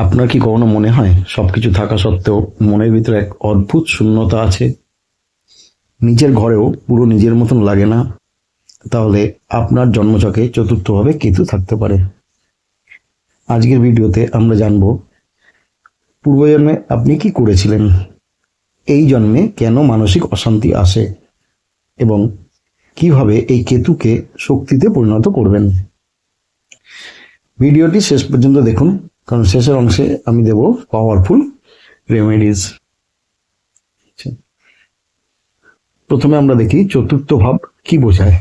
আপনার কি কখনো মনে হয় সবকিছু থাকা সত্ত্বেও মনের ভিতরে এক অদ্ভুত শূন্যতা আছে? নিজের ঘরেও পুরো নিজের মতন লাগে না? তাহলে আপনার জন্মছকে চতুর্থভাবে কেতু থাকতে পারে। আজকের ভিডিওতে আমরা জানব পূর্বজন্মে আপনি কি করেছিলেন, এই জন্মে কেন মানসিক অশান্তি আসে এবং কিভাবে এই কেতুকে শক্তিতে পরিণত করবেন। ভিডিওটি শেষ পর্যন্ত দেখুন, কারণ শেষের অংশে আমি দেব পাওয়ারফুল রেমেডিজ। প্রথমে আমরা দেখি চতুর্থ ভাব কি বোঝায়।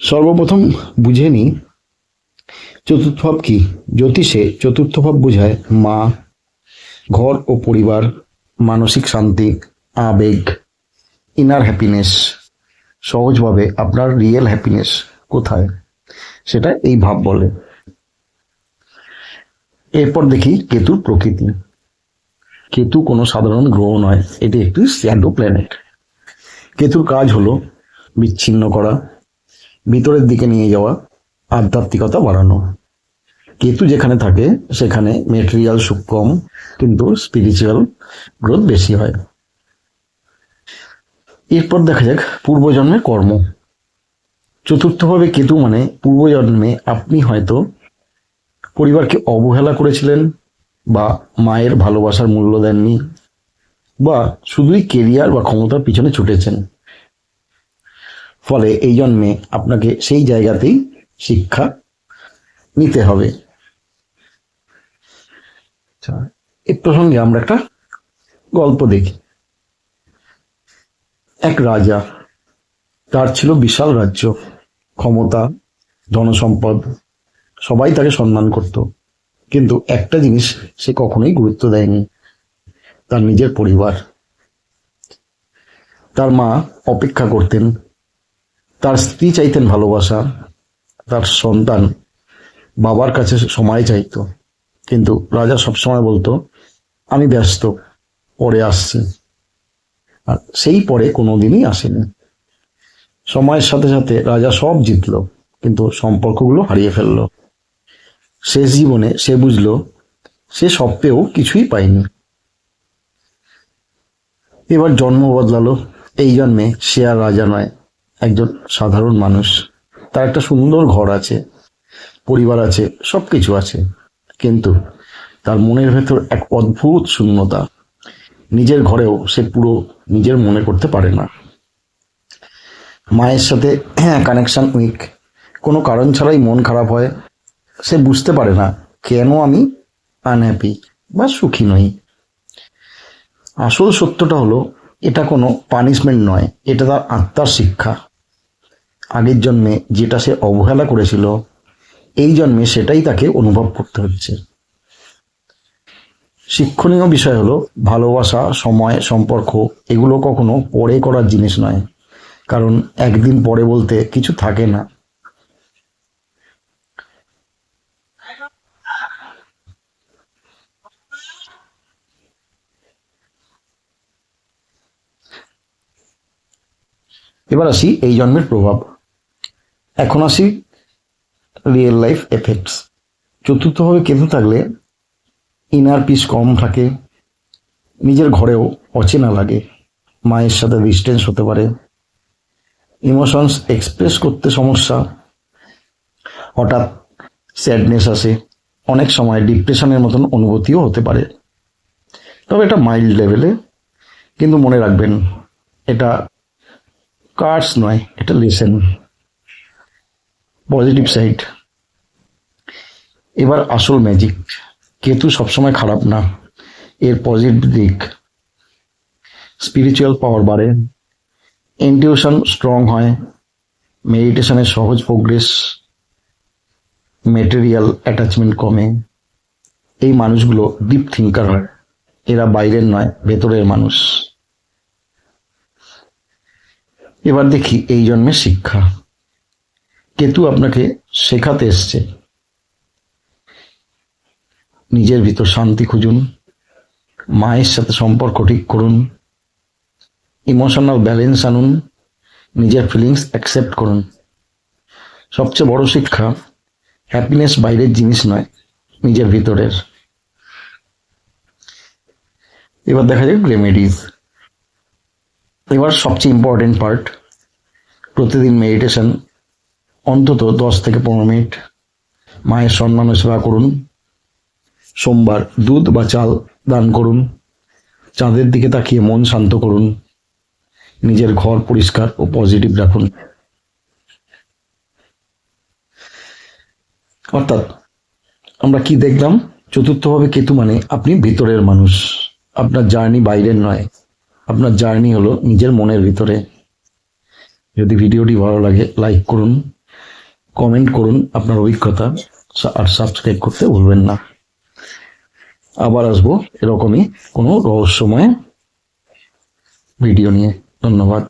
সর্বপ্রথম বুঝে নিই চতুর্থ ভাব কি। জ্যোতিষে চতুর্থ ভাব বোঝায় মা, ঘর ও পরিবার, মানসিক শান্তি, আবেগ, ইনার হ্যাপিনেস। সহজভাবে আপনার রিয়েল হ্যাপিনেস কোথায় সেটা এই ভাব বলে। এরপর দেখি কেতুর প্রকৃতি। কেতু কোনো সাধারণ গ্রহ নয়, এটি একটি শ্যাডো প্ল্যানেট। কেতুর কাজ হলো বিচ্ছিন্ন করা, ভিতরের দিকে নিয়ে যাওয়া, আধ্যাত্মিকতা বাড়ানো। কেতু যেখানে থাকে সেখানে মেটেরিয়াল সুখ কম, কিন্তু স্পিরিচুয়াল গ্রোথ বেশি হয়। এরপর দেখা যাক পূর্বজন্মের কর্ম। চতুর্থভাবে কেতু মানে পূর্বজন্মে আপনি হয়তো পরিবারকে অবহেলা করেছিলেন, বা মায়ের ভালোবাসার মূল্য দেননি, বা শুধুই কেরিয়ার বা ক্ষমতার পিছনে ছুটেছেন। ফলে এই জন্মে আপনাকে সেই জায়গাতেই শিক্ষা নিতে হবে। এই প্রসঙ্গে আমরা একটা গল্প দেখি। এক রাজা, তার ছিল বিশাল রাজ্য, ক্ষমতা, ধনসম্পদ, সবাই তাকে সম্মান করত। কিন্তু একটা জিনিস সে কখনোই গুরুত্ব দেয়নি, তার নিজের পরিবার। তার মা অপেক্ষা করতেন, তার স্ত্রী চাইতেন ভালোবাসা, তার সন্তান বাবার কাছে সময় চাইতো। কিন্তু রাজা সবসময় বলতো, আমি ব্যস্ত, পরে আসছি। আর সেই পরে কোনোদিনই আসেনি। সময়ের সাথে সাথে রাজা সব জিতলো, কিন্তু সম্পর্কগুলো হারিয়ে ফেললো। শেষ জীবনে সে বুঝলো সে সব পেয়েও কিছুই পায়নি। এবার জন্ম বদলালো। এই জন্মে সে আর রাজা নয়, একজন সাধারণ মানুষ। তার একটা সুন্দর ঘর আছে, পরিবার আছে, সবকিছু আছে, কিন্তু তার মনের ভেতর এক অদ্ভুত শূন্যতা। নিজের ঘরেও সে পুরো নিজের মনে করতে পারে না। মায়ের সাথে কানেকশন উইক, কোনো কারণ ছাড়াই মন খারাপ হয়। সে বুঝতে পারে না কেন আমি আনহ্যাপি বা সুখী নই। আসল সত্যটা হলো, এটা কোনো পানিশমেন্ট নয়, এটা তার আত্মার শিক্ষা। আগের জন্মে যেটা সে অবহেলা করেছিল, এই জন্মে সেটাই তাকে অনুভব করতে হচ্ছে। শিক্ষণীয় বিষয় হলো, ভালোবাসা, সময়, সম্পর্ক এগুলো কখনো পরে করার জিনিস নয়, কারণ একদিন পরে বলতে কিছু থাকে না। এবার আসি এই জন্মের প্রভাব। এখন আসি রিয়েল লাইফ এফেক্টস। চতুর্থভাবে কেতু থাকলে ইনার পিস কম থাকে, নিজের ঘরেও অচেনা লাগে, মায়ের সাথে ডিস্টেন্স হতে পারে, ইমোশনস এক্সপ্রেস করতে সমস্যা, হঠাৎ স্যাডনেস আসে, অনেক সময় ডিপ্রেশনের মতন অনুভূতিও হতে পারে, তবে এটা মাইল্ড লেভেলে। কিন্তু মনে রাখবেন, এটা কার্স নয়, এটা লেসেন। Positive side. এবার আসল ম্যাজিক। কেতু সবসময় খারাপ না, এর পজিটিভ দিক। স্পিরিচুয়াল পাওয়ার বাড়ে, ইনটিউশন স্ট্রং হয়, মেডিটেশনের সহজ প্রোগ্রেস, মেটেরিয়াল অ্যাটাচমেন্ট কমে। এই মানুষগুলো ডিপ থিঙ্কার হয়, এরা বাইরের নয়, ভেতরের মানুষ। এবার দেখি এই জন্মের শিক্ষা। কেতু আপনাকে শেখাতে এসছে, নিজের ভিতর শান্তি খুঁজুন, মায়ের সাথে সম্পর্ক ঠিক করুন, ইমোশনাল ব্যালেন্স আনুন, নিজের ফিলিংস অ্যাকসেপ্ট করুন। সবচেয়ে বড় শিক্ষা, হ্যাপিনেস বাইরের জিনিস নয়, নিজের ভিতরের। এবার দেখা যাক রেমেডিজ। এবার সবচেয়ে ইম্পর্টেন্ট পার্ট, প্রতিদিন মেডিটেশন অন্তত 10 থেকে 15 মিনিট। মায়ের সম্মান ও সেবা করুন। সোমবার দুধ বা চাল দান করুন। চাঁদের দিকে তাকিয়ে মন শান্ত করুন। নিজের ঘর পরিষ্কার ও পজিটিভ রাখুন। অর্থাৎ আমরা কি দেখলাম, চতুর্থভাবে কেতু মানে আপনি ভিতরের মানুষ, আপনার জার্নি বাইরের নয়, আপনার জার্নি হলো নিজের মনের ভিতরে। যদি ভিডিওটি ভালো লাগে লাইক করুন, কমেন্ট করুন আপনার অভিজ্ঞতা, আর সাবস্ক্রাইব করতে ভুলবেন না। আবার আসবো এরকমই কোনো রহস্যময় ভিডিও নিয়ে। ধন্যবাদ।